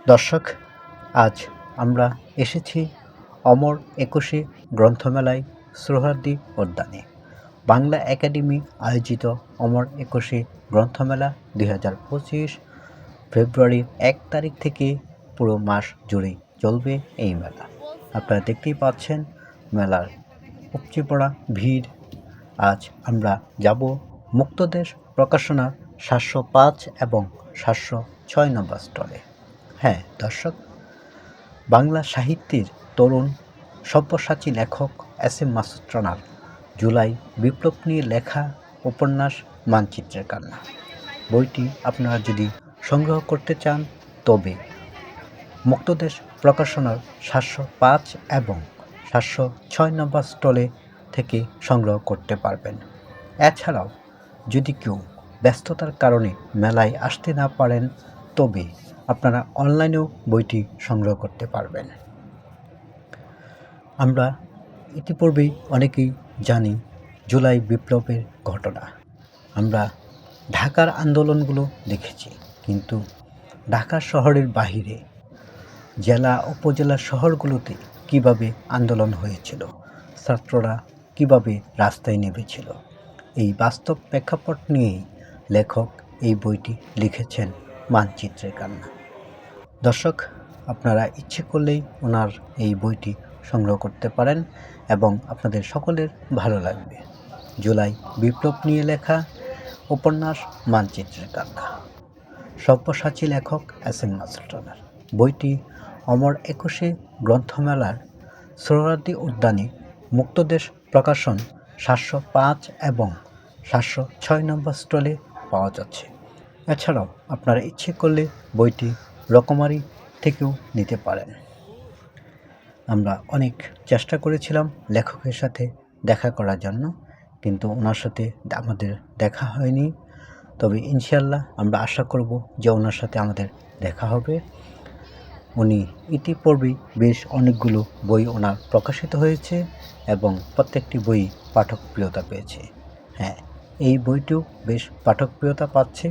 দর্শক, আজ আমরা এসেছি অমর একুশে গ্রন্থমেলায় সোহরাওয়ার্দী উদ্যানে। বাংলা একাডেমি আয়োজিত অমর একুশে গ্রন্থমেলা 2025 ফেব্রুয়ারির 1 তারিখ থেকে পুরো মাস জুড়েই চলবে এই মেলা। আপনারা দেখতেই পাচ্ছেন মেলার উপচে পড়া ভিড়। আজ আমরা যাব মুক্তদেশ প্রকাশনা 705 এবং 706 নম্বর স্টলে। হ্যাঁ দর্শক, বাংলা সাহিত্যের তরুণ সব্যসাচী লেখক এস.এম. মাসুদ রানার জুলাই বিপ্লব নিয়ে লেখা উপন্যাস মানচিত্রের কান্না বইটি আপনারা যদি সংগ্রহ করতে চান তবে মুক্তদেশ প্রকাশনার 705 এবং 706 নম্বর স্টলে থেকে সংগ্রহ করতে পারবেন। এছাড়াও যদি কেউ ব্যস্ততার কারণে মেলায় আসতে না পারেন তবে আপনারা অনলাইনেও বইটি সংগ্রহ করতে পারবেন। আমরা ইতিপূর্বেই অনেকেই জানি জুলাই বিপ্লবের ঘটনা। আমরা ঢাকার আন্দোলনগুলো দেখেছি, কিন্তু ঢাকা শহরের বাহিরে জেলা উপজেলা শহরগুলোতে কিভাবে আন্দোলন হয়েছিল, ছাত্ররা কিভাবে রাস্তায় নেমেছিল, এই বাস্তব প্রেক্ষাপট নিয়েই লেখক এই বইটি লিখেছেন মানচিত্রের কান্না। দর্শক, আপনারা ইচ্ছে করলেই ওনার এই বইটি সংগ্রহ করতে পারেন এবং আপনাদের সকলের ভালো লাগবে। জুলাই বিপ্লব নিয়ে লেখা উপন্যাস মানচিত্রের কান্না, সব্যসাচী লেখক এস.এম. মাসুদ রানার। বইটি অমর একুশে গ্রন্থমেলার সোহরাওয়ার্দী উদ্যানে মুক্তদেশ প্রকাশন 705 এবং 706 নম্বর স্টলে পাওয়া যাচ্ছে। এছাড়াও আপনারা ইচ্ছে করলে বইটি রকমারি থেকেও নিতে পারেন। আমরা অনেক চেষ্টা করেছিলাম লেখকের সাথে দেখা করার জন্য, কিন্তু ওনার সাথে আমাদের দেখা হয়নি। তবে ইনশাল্লাহ আমরা আশা করব যে ওনার সাথে আমাদের দেখা হবে। উনি ইতিপূর্বেই বেশ অনেকগুলো বই ওনার প্রকাশিত হয়েছে এবং প্রত্যেকটি বই পাঠকপ্রিয়তা পেয়েছে। হ্যাঁ, এই বইটিও বেশ পাঠকপ্রিয়তা পাচ্ছে।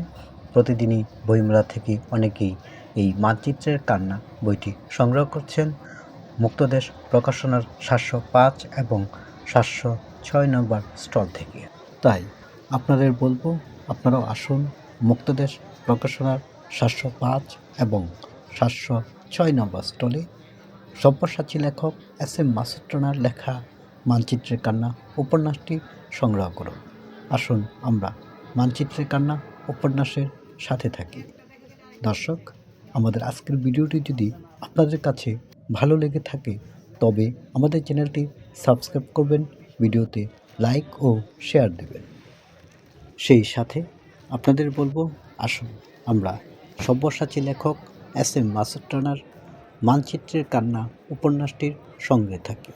প্রতিদিনই বইমেলা থেকে অনেকেই এই মানচিত্রের কান্না বইটি সংগ্রহ করছেন মুক্তদেশ প্রকাশনার 705 এবং 706 নম্বর স্টল থেকে। তাই আপনাদের বলবো, আপনারাও আসুন মুক্তদেশ প্রকাশনার 705 এবং 706 নম্বর স্টলে সব্যসাচী লেখক এস.এম. মাসুদ রানার লেখা মানচিত্রের কান্না উপন্যাসটি সংগ্রহ করুন। আসুন আমরা মানচিত্রের কান্না উপন্যাসের সাথে থাকি। দর্শক, আমাদের আজকের ভিডিওটি যদি আপনাদের কাছে ভালো লেগে থাকে তবে আমাদের চ্যানেলটি সাবস্ক্রাইব করবেন, ভিডিওতে লাইক ও শেয়ার দেবেন। সেই সাথে আপনাদের বলবো, আসুন আমরা সব্যসাচী লেখক এস.এম. মাসুদ রানার মানচিত্রের কান্না উপন্যাসটির সঙ্গে থাকি।